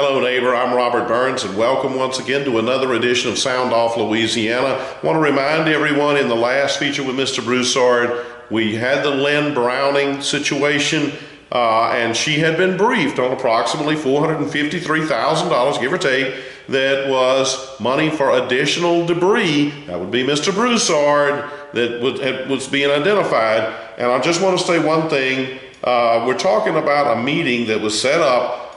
Hello neighbor, I'm Robert Burns and welcome once again to another edition of Sound Off Louisiana. I want to remind everyone in the last feature with Mr. Broussard, we had the Lynn Browning situation and she had been briefed on approximately $453,000, give or take, that was money for additional debris. That would be Mr. Broussard that was being identified. And I just want to say one thing. We're talking about a meeting that was set up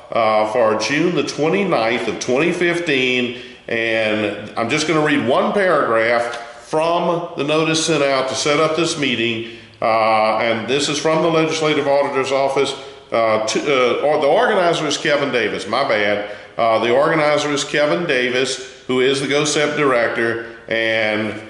for June the 29th of 2015, and I'm just going to read one paragraph from the notice sent out to set up this meeting, and this is from the Legislative Auditor's Office. The organizer is Kevin Davis, my bad. The organizer is Kevin Davis, who is the GOSEP director, and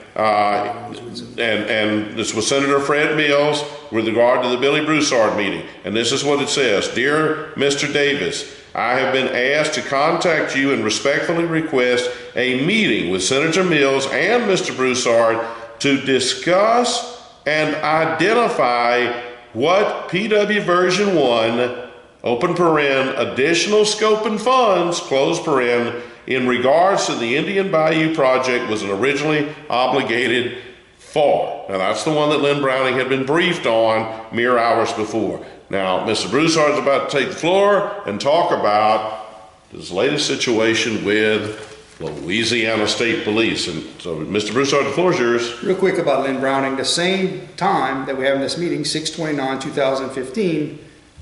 this was Senator Fred Mills with regard to the Billy Broussard meeting. And this is what it says. Dear Mr. Davis, I have been asked to contact you and respectfully request a meeting with Senator Mills and Mr. Broussard to discuss and identify what PW version 1, open paren, additional scope and funds, close paren, in regards to the Indian Bayou project was originally obligated for. Now that's the one that Lynn Browning had been briefed on mere hours before. Now Mr. Broussard is about to take the floor and talk about this latest situation with Louisiana State Police. And so Mr. Broussard, the floor is yours. Real quick about Lynn Browning, the same time that we're having this meeting, 6/29/2015,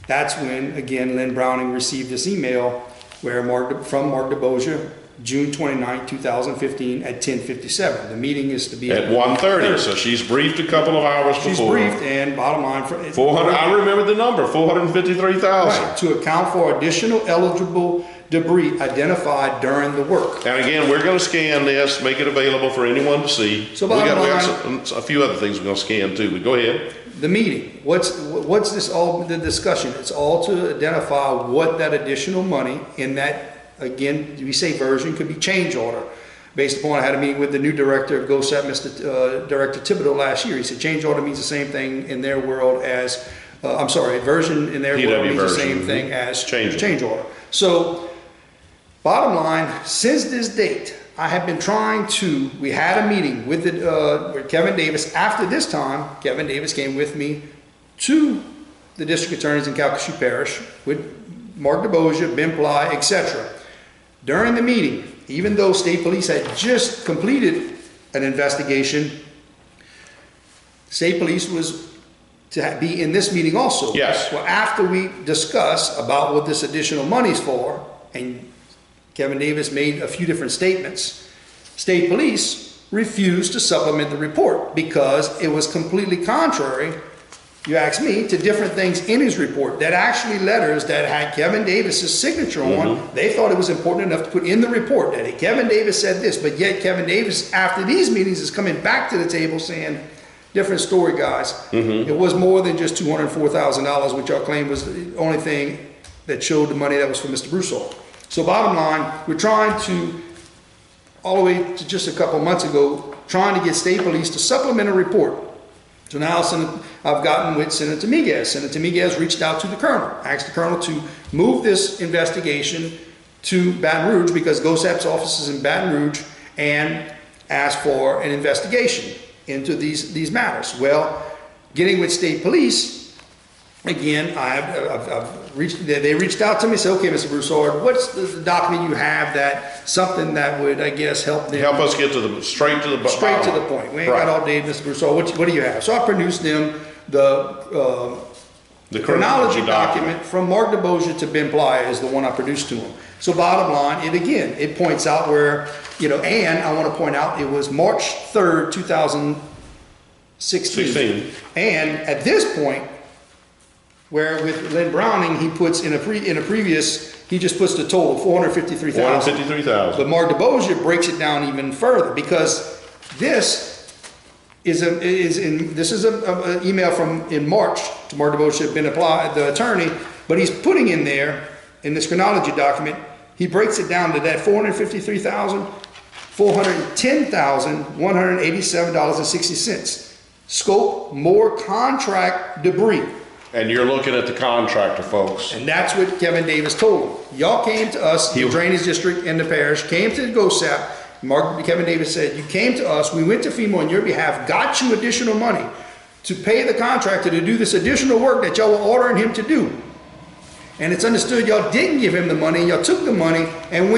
that's when again Lynn Browning received this email from Mark DeBosia, June 29, 2015 at 10:57. The meeting is to be at 1:30, so she's briefed a couple of hours before. She's briefed, and bottom line, for 400. I remember the number, 453,000. Right, to account for additional eligible debris identified during the work. And again, we're going to scan this, make it available for anyone to see. So we got a few other things we're going to scan too, but go ahead. The meeting, what's this all, the discussion? It's all to identify what that additional money in that, again, we say version, could be change order. Based upon, I had a meeting with the new director of GOSEP, Mr. Director Thibodeau last year. He said change order means the same thing in their world as, version in their world means the same thing as change order. So, bottom line, since this date, I have been trying to, we had a meeting with Kevin Davis. After this time, Kevin Davis came with me to the district attorneys in Calcasieu Parish with Mark DeBosia, Ben Ply, etc. During the meeting, even though state police had just completed an investigation, state police was to be in this meeting also. Yes. Well, after we discuss about what this additional money is for, and Kevin Davis made a few different statements, state police refused to supplement the report because it was completely contrary, you ask me, to different things in his report. That actually letters that had Kevin Davis's signature on, they thought it was important enough to put in the report that Kevin Davis said this, but yet Kevin Davis, after these meetings, is coming back to the table saying, different story, guys. It was more than just $204,000, which y'all claimed was the only thing that showed the money that was for Mr. Broussard. So bottom line, we're trying to, all the way to just a couple months ago, trying to get state police to supplement a report. So now I've gotten with Senator Miguez. Senator Miguez reached out to the colonel, asked the colonel to move this investigation to Baton Rouge because GOSEP's office is in Baton Rouge, and asked for an investigation into these matters. Well, getting with state police, again, they reached out to me and said, okay, Mr. Broussard, what's the document you have that something that would, I guess, help them? Help us get straight to the point. We ain't got all day, Mr. Broussard. What do you have? So I produced them the chronology document from Mark DeBosia to Ben Ply is the one I produced to him. So bottom line, it points out where, and I want to point out it was March 3rd, 2016. And at this point, where with Lynn Browning, he puts in a previous, he just puts the total, $453,000. But Mark DeBosia breaks it down even further because this is an email in March to Mark DeBosia, Ben Ply, the attorney, but he's putting in there in this chronology document, he breaks it down to that $453,000, $410,187.60. Scope, more contract debris. And you're looking at the contractor, folks. And that's what Kevin Davis told him. Y'all came to us, the drainage district and the parish, came to the GOSAP. Kevin Davis said, you came to us, we went to FEMA on your behalf, got you additional money to pay the contractor to do this additional work that y'all were ordering him to do. And it's understood y'all didn't give him the money, y'all took the money and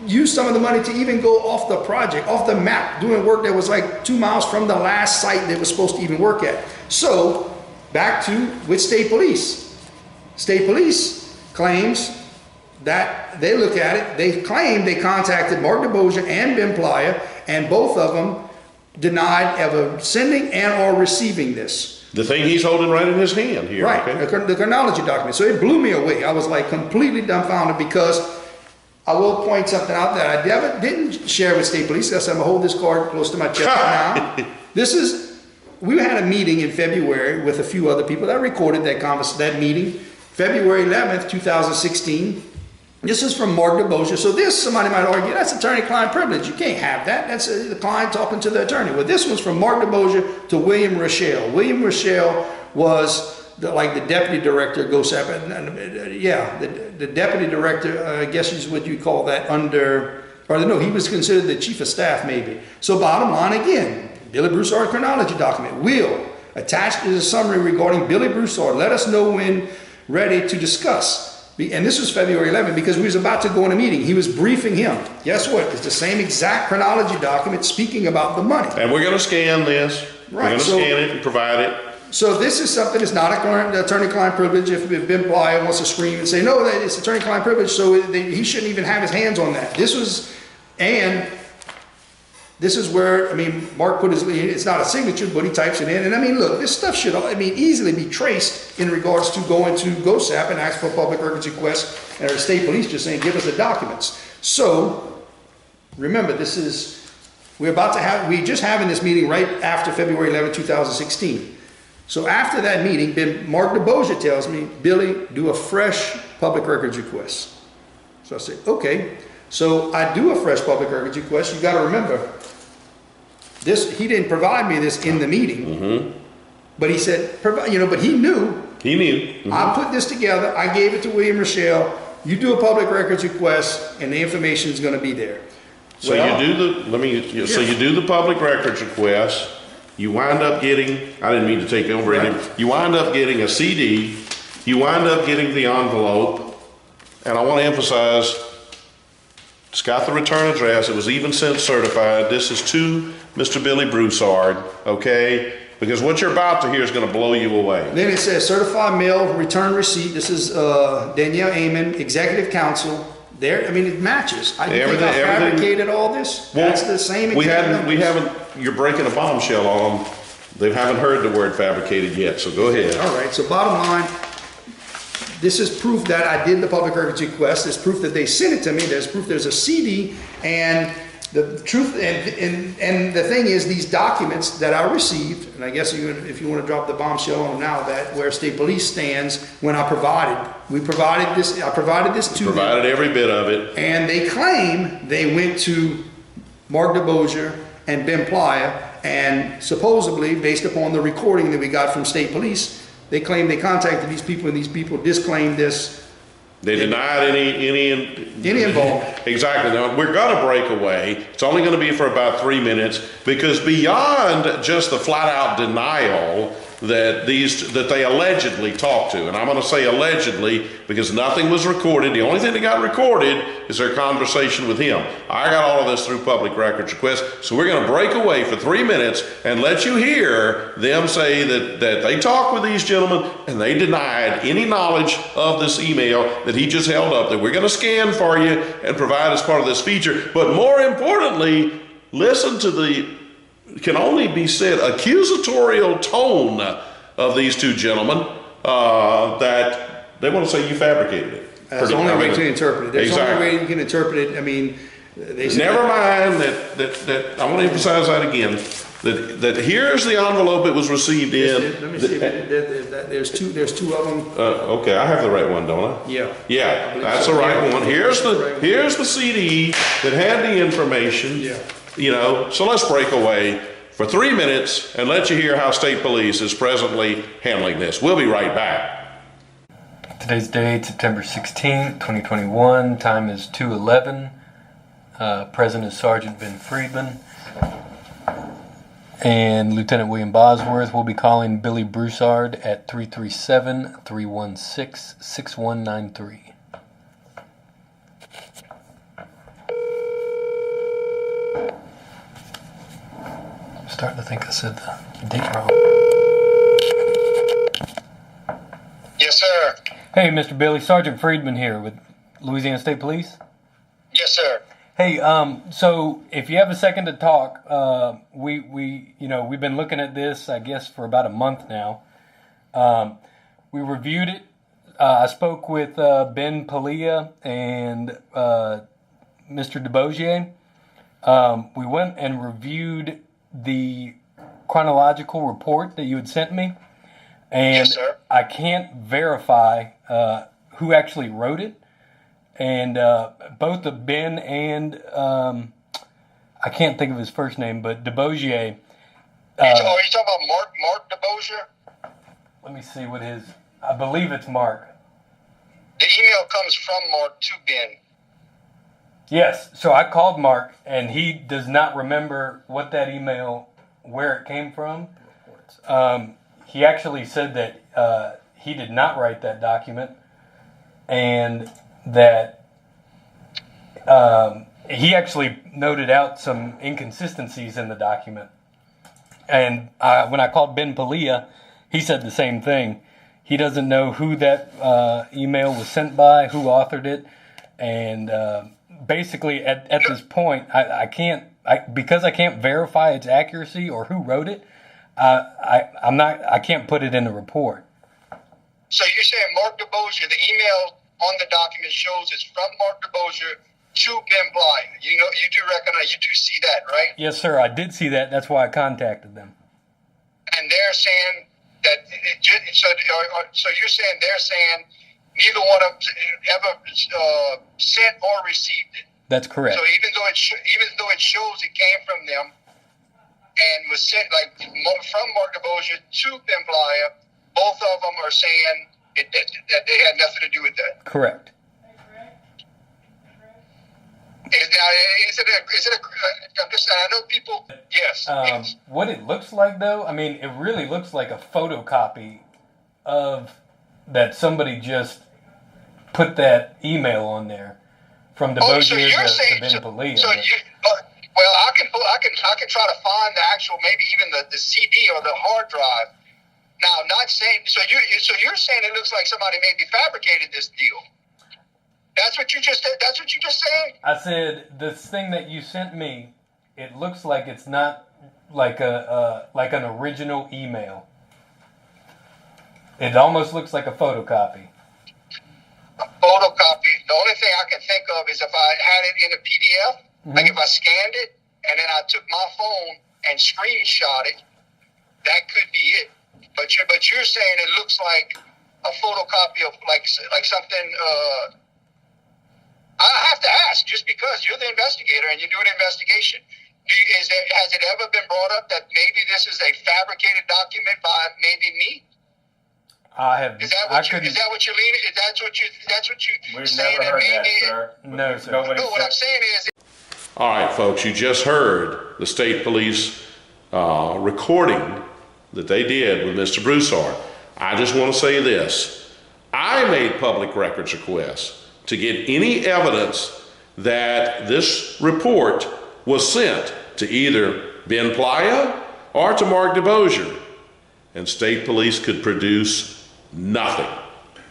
used some of the money to even go off the project, off the map, doing work that was like 2 miles from the last site they were supposed to even work at. So, back to with state police. State police claims that they look at it, they claim they contacted Mark DeBosia and Ben Playa, and both of them denied ever sending and or receiving this. The thing he's holding right in his hand here. Right, okay? the chronology document. So it blew me away. I was like completely dumbfounded, because I will point something out that I didn't share with state police. I'm gonna hold this card close to my chest now. We had a meeting in February with a few other people that recorded that meeting, February 11th, 2016. This is from Mark DeBosia. So this, somebody might argue, that's attorney-client privilege. You can't have that. That's the client talking to the attorney. Well, this was from Mark DeBosia to William Rochelle. William Rochelle was the deputy director of GOSAP. The deputy director, I guess is what you call that he was considered the chief of staff maybe. So bottom line again, Billy Broussard chronology document. Will, attached is a summary regarding Billy Broussard. Let us know when ready to discuss. And this was February 11th, because we was about to go in a meeting. He was briefing him. Guess what? It's the same exact chronology document speaking about the money. And we're going to scan this. Right. We're going to scan it and provide it. So this is something that's not attorney-client privilege. If Ben Playa wants to scream and say, no, that it's attorney-client privilege, so he shouldn't even have his hands on that. This is where, Mark put it's not a signature, but he types it in. And look, this stuff should, easily be traced in regards to going to GOSAP and ask for a public records request, and our state police just saying, give us the documents. So, remember, we just having this meeting right after February 11, 2016. So after that meeting, Mark DeBosia tells me, Billy, do a fresh public records request. So I say, okay. So I do a fresh public records request. You got to remember, he didn't provide me this in the meeting, but he said, but he knew. He knew. I put this together. I gave it to William Rochelle. You do a public records request, and the information is going to be there. So you do the public records request. You wind up getting, I didn't mean to take over it. You wind up getting a CD. You wind up getting the envelope. And I want to emphasize, it's got the return address. It was even sent certified. This is to Mr. Billy Broussard, okay? Because what you're about to hear is going to blow you away. Then it says certified mail return receipt. This is Danielle Amon, executive counsel. There, it matches. I think I fabricated all this. Well, that's the same exact we haven't, you're breaking a bombshell on them. They haven't heard the word fabricated yet, so go ahead. All right, so bottom line, this is proof that I did the public records request. There's proof that they sent it to me. There's proof there's a CD, and the truth, and the thing is, these documents that I received, and I guess if you want to drop the bombshell on them now, that where state police stands when I provided this to them. Provided every bit of it. And they claim they went to Mark DeBosia and Ben Playa, and supposedly, based upon the recording that we got from state police, they claim they contacted these people, and these people disclaimed this. They denied any involvement. Exactly. Now, we're going to break away. It's only going to be for about 3 minutes, because beyond just the flat-out denial that they allegedly talked to, and I'm going to say allegedly because nothing was recorded. The only thing that got recorded is their conversation with him. I got all of this through public records request, so we're going to break away for 3 minutes and let you hear them say that they talked with these gentlemen and they denied any knowledge of this email that he just held up, that we're going to scan for you and provide as part of this feature. But more importantly, listen to the can only be said accusatorial tone of these two gentlemen, that they want to say you fabricated it. That's the only way to interpret it. There's exactly. the only way you can interpret it. They said never mind that I want to emphasize that again, that here's the envelope it was received in. Let me see. There's two of them. Okay, I have the right one, don't I? Yeah. Yeah, that's the right one. Here's the CD that had the information. Yeah. So let's break away for 3 minutes and let you hear how State Police is presently handling this. We'll be right back. Today's date, September 16th, 2021. Time is 2:11. Present is Sergeant Ben Friedman. And Lieutenant William Bosworth will be calling Billy Broussard at 337-316-6193. I'm starting to think I said the date wrong. Yes, sir. Hey, Mr. Billy, Sergeant Friedman here with Louisiana State Police. Yes, sir. Hey, so if you have a second to talk, we've been looking at this, I guess, for about a month now. We reviewed it. I spoke with Ben Palia and Mr. DeBogier. We went and reviewed the chronological report that you had sent me, and Yes, sir. I can't verify who actually wrote it. And both of Ben and I can't think of his first name, but DeBogier. Are you talking about Mark DeBosier? Let me see what his. I believe it's Mark. The email comes from Mark to Ben. Yes. So I called Mark, and he does not remember what that email, where it came from. He actually said that he did not write that document, and that he actually noted out some inconsistencies in the document. And when I called Ben Palia, he said the same thing. He doesn't know who that email was sent by, who authored it, and basically at this point, I can't verify its accuracy or who wrote it. I can't put it in the report. So you're saying Mark DeBosier, the email on the document shows it's from Mark DeBosier to Ben Bly. You do recognize, you do see that, right? Yes, sir. I did see that. That's why I contacted them. And they're saying that. So you're saying they're saying neither one of them ever sent or received it. That's correct. So even though it shows it came from them and was sent from Mark DeBosier to Ben Bly, both of them are saying that they had nothing to do with that. Correct. I know people. Yes. Yes. What it looks like, though, I mean, it really looks like a photocopy of that somebody just put that email on there from the So Bogier you're to saying Ben Palia. well, I can try to find the actual, maybe even the CD or the hard drive. Now, not saying so. You're saying it looks like somebody maybe fabricated this deal. That's what you just said. That's what you just said. I said this thing that you sent me. It looks like it's not like an original email. It almost looks like a photocopy. A photocopy. The only thing I can think of is if I had it in a PDF, like if I scanned it and then I took my phone and screenshot it, that could be it. But you're saying it looks like a photocopy of like something. I have to ask, just because you're the investigator and you're doing an investigation. Has it ever been brought up that maybe this is a fabricated document by maybe me? I have. Is that what you're leaning? That's what you We've saying never heard that maybe? that, sir. No, sir. Nobody No, what I'm saying is. All right, folks, you just heard the state police recording that they did with Mr. Broussard. I just want to say this. I made public records requests to get any evidence that this report was sent to either Ben Playa or to Mark DeBosier, and state police could produce nothing.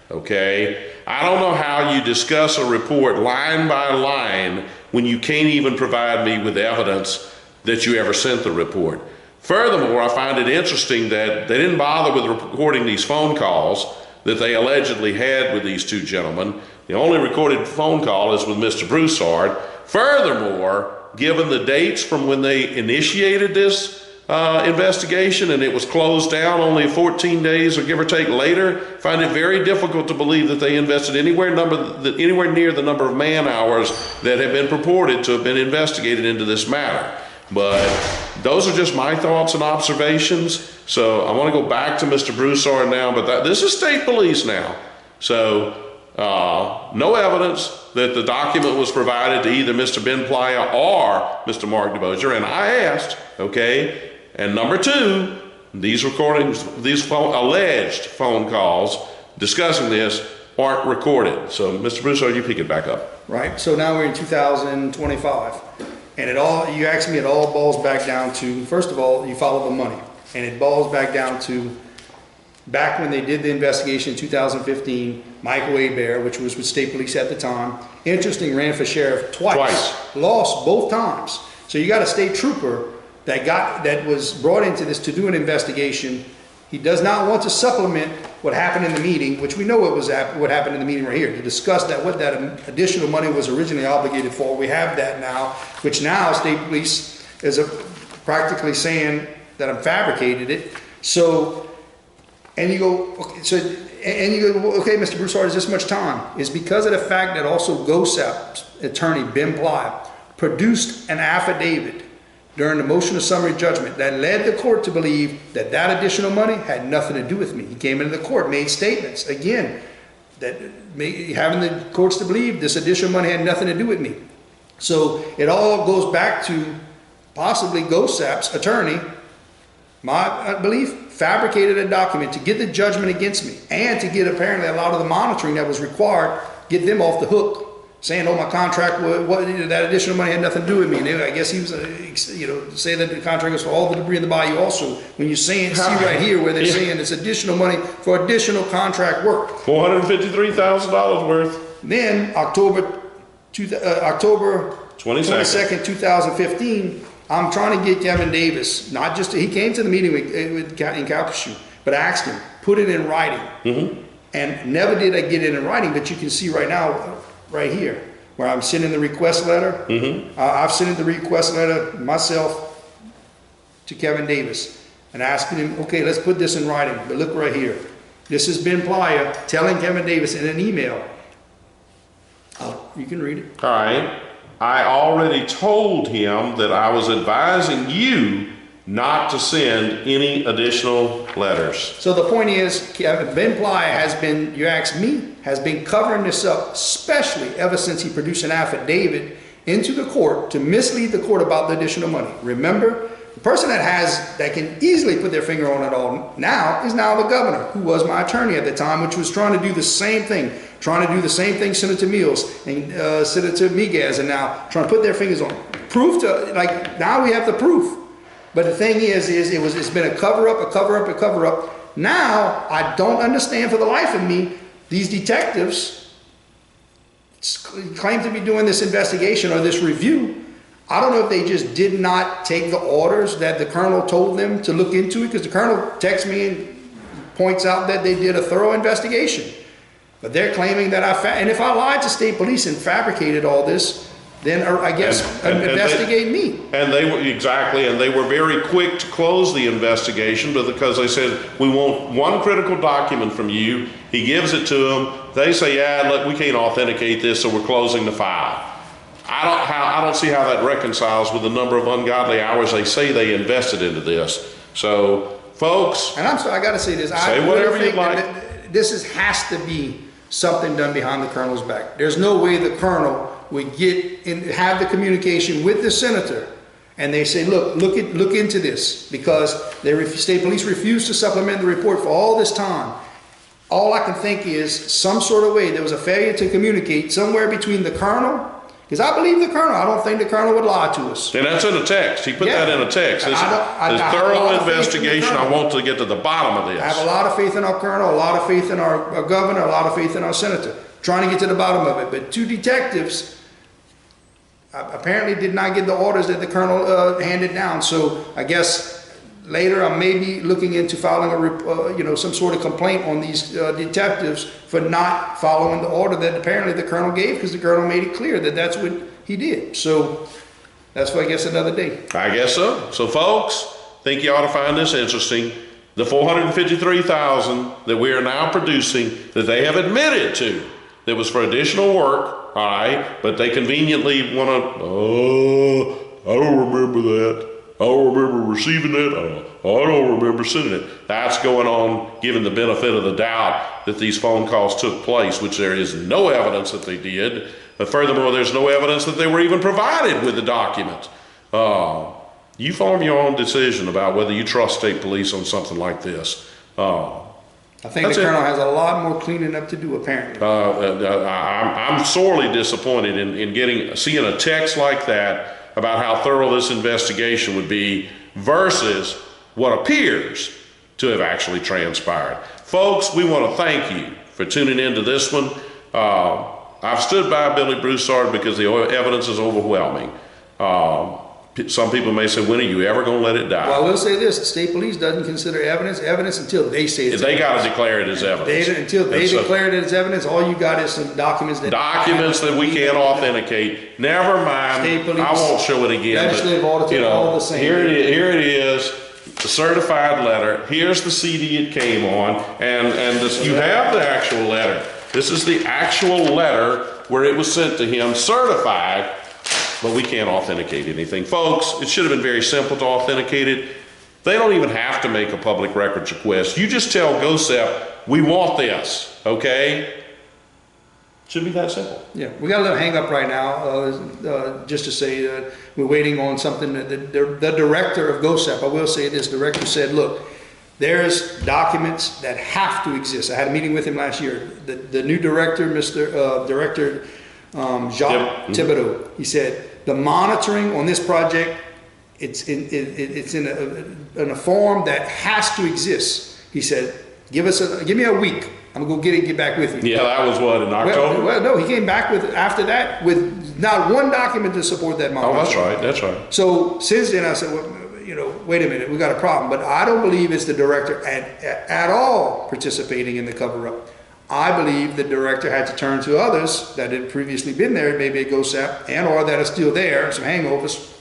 Okay? I don't know how you discuss a report line by line when you can't even provide me with evidence that you ever sent the report. Furthermore, I find it interesting that they didn't bother with recording these phone calls that they allegedly had with these two gentlemen. The only recorded phone call is with Mr. Broussard. Furthermore, given the dates from when they initiated this investigation and it was closed down only 14 days or give or take later, find it very difficult to believe that they invested anywhere near the number of man hours that have been purported to have been investigated into this matter. But those are just my thoughts and observations. So I want to go back to Mr. Broussard now, but this is state police now. So no evidence that the document was provided to either Mr. Ben Playa or Mr. Mark DeBosier. And I asked, okay, and number two, these recordings, alleged phone calls discussing this aren't recorded. So Mr. Broussard, you pick it back up. Right, so now we're in 2025. And you asked me, it all boils back down to, first of all, you follow the money. And it boils back down to, back when they did the investigation in 2015, Michael Hebert, which was with state police at the time, interesting, ran for sheriff twice. Lost both times. So you got a state trooper that was brought into this to do an investigation. He does not want to supplement what happened in the meeting, which we know what happened in the meeting right here, to discuss what that additional money was originally obligated for. We have that now, which now state police is practically saying that I fabricated it. So, and you go, okay, okay, Mr. Broussard, is this much time? It's because of the fact that also GOSAP's attorney, Ben Playa, produced an affidavit during the motion of summary judgment that led the court to believe that that additional money had nothing to do with me. He came into the court, made statements, again, that having the courts to believe this additional money had nothing to do with me. So it all goes back to possibly GOSAP's attorney, my belief, fabricated a document to get the judgment against me and to get apparently a lot of the monitoring that was required, get them off the hook, saying, oh, my contract, that additional money had nothing to do with me. And I guess he was, say that the contract was for all the debris in the bayou also. When you're saying, see right here where they're saying it's additional money for additional contract work. $453,000 worth. Then October 22nd, 2015, I'm trying to get Kevin Davis, not just, he came to the meeting in Calcasieu, but asked him, put it in writing. Mm-hmm. And never did I get it in writing, but you can see right now, right here, where I'm sending the request letter. Mm-hmm. I've sent the request letter myself to Kevin Davis and asking him, okay, let's put this in writing. But look right here. This is Ben Playa telling Kevin Davis in an email. Oh, you can read it. All right. I already told him that I was advising you not to send any additional letters. So the point is, Ben Playa has been, you ask me, has been covering this up, especially ever since he produced an affidavit into the court to mislead the court about the additional money. Remember, the person that can easily put their finger on it all now is now the governor, who was my attorney at the time, which was trying to do the same thing. Senator Mills and Senator Miguez, and now trying to put their fingers on it. Proof to, like, now we have the proof. But the thing is it's been a cover-up. Now, I don't understand for the life of me, these detectives claim to be doing this investigation or this review. I don't know if they just did not take the orders that the colonel told them to look into it, because the colonel texts me and points out that they did a thorough investigation. But they're claiming that and if I lied to state police and fabricated all this, then I guess investigate me. And they were and they were very quick to close the investigation, but because they said, we want one critical document from you. He gives it to them. They say, yeah, look, we can't authenticate this, so we're closing the file. I don't see how that reconciles with the number of ungodly hours they say they invested into this. So, folks, and I got to say this. Say whatever you like. This has to be something done behind the colonel's back. There's no way the colonel would have the communication with the senator, and they say, look into this, because state police refused to supplement the report for all this time. All I can think is some sort of way there was a failure to communicate somewhere between the colonel, because I believe the colonel. I don't think the colonel would lie to us. And that's in a text. He put that in a text. This thorough investigation. I want to get to the bottom of this. I have a lot of faith in our colonel, a lot of faith in our governor, a lot of faith in our senator, trying to get to the bottom of it. But two detectives apparently did not get the orders that the colonel handed down. So I guess later I may be looking into filing some sort of complaint on these detectives for not following the order that apparently the colonel gave, because the colonel made it clear that that's what he did. So that's for, I guess, another day. I guess so. So folks, think you ought to find this interesting. The $453,000 that we are now producing, that they have admitted to, that was for additional work, all right, but they conveniently want to, I don't remember that. I don't remember receiving that. I don't remember sending it. That's going on, given the benefit of the doubt that these phone calls took place, which there is no evidence that they did. But furthermore, there's no evidence that they were even provided with the document. You form your own decision about whether you trust state police on something like this. I think the colonel has a lot more cleaning up to do, apparently. I'm sorely disappointed in seeing a text like that about how thorough this investigation would be versus what appears to have actually transpired. Folks, we want to thank you for tuning into this one. I've stood by Billy Broussard because the evidence is overwhelming. Some people may say, when are you ever going to let it die? Well, I will say this, the state police doesn't consider evidence until they say it's They got to declare it as evidence. Until they declare it as evidence, all you got is some documents that we can't authenticate. Never mind. State police, I won't show it again. Legislative auditor, all the same. Here it is, the certified letter. Here's the CD it came on, and you have the actual letter. This is the actual letter where it was sent to him, certified. But we can't authenticate anything. Folks, it should have been very simple to authenticate it. They don't even have to make a public records request. You just tell GOSEP, we want this, okay? Should be that simple. Yeah, we got a little hang up right now, just to say that we're waiting on something that the director of GOSEP, I will say this, director said, look, there's documents that have to exist. I had a meeting with him last year. The new director, Director Jacques Thibodeau, he said, the monitoring on this project, it's in a form that has to exist. He said, give me a week. I'm gonna go get back with you. Yeah, that was what, in October? Well, no, he came back after that with not one document to support that monitoring. Oh, that's right. So since then I said, well, wait a minute, we got a problem. But I don't believe it's the director at all participating in the cover-up. I believe the director had to turn to others that had previously been there, maybe at GOSEP, and or that are still there, some hangovers,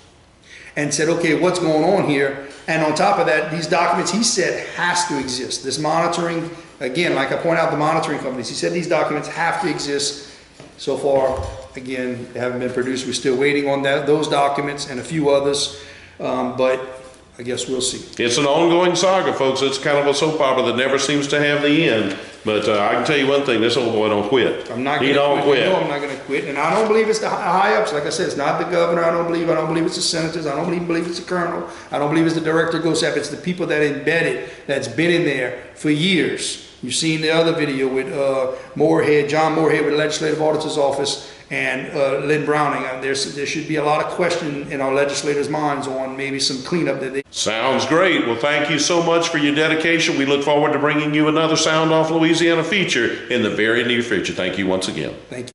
and said, okay, what's going on here? And on top of that, these documents, he said, has to exist. This monitoring, again, like I point out the monitoring companies, he said these documents have to exist. So far, again, they haven't been produced. We're still waiting on those documents and a few others, but I guess we'll see. It's an ongoing saga, folks. It's kind of a soap opera that never seems to have the end. But I can tell you one thing, this old boy don't quit. He don't quit. No, I'm not going to quit. And I don't believe it's the high-ups. Like I said, it's not the governor. I don't believe it's the senators. I don't even believe it's the colonel. I don't believe it's the director of GOSEP. It's the people that embedded, that's been in there for years. You've seen the other video with John Moorhead with the Legislative Auditor's Office and Lynn Browning. There should be a lot of question in our legislators' minds on maybe some cleanup that they... Sounds great. Well, thank you so much for your dedication. We look forward to bringing you another Sound Off Louisiana feature in the very near future. Thank you once again. Thank you.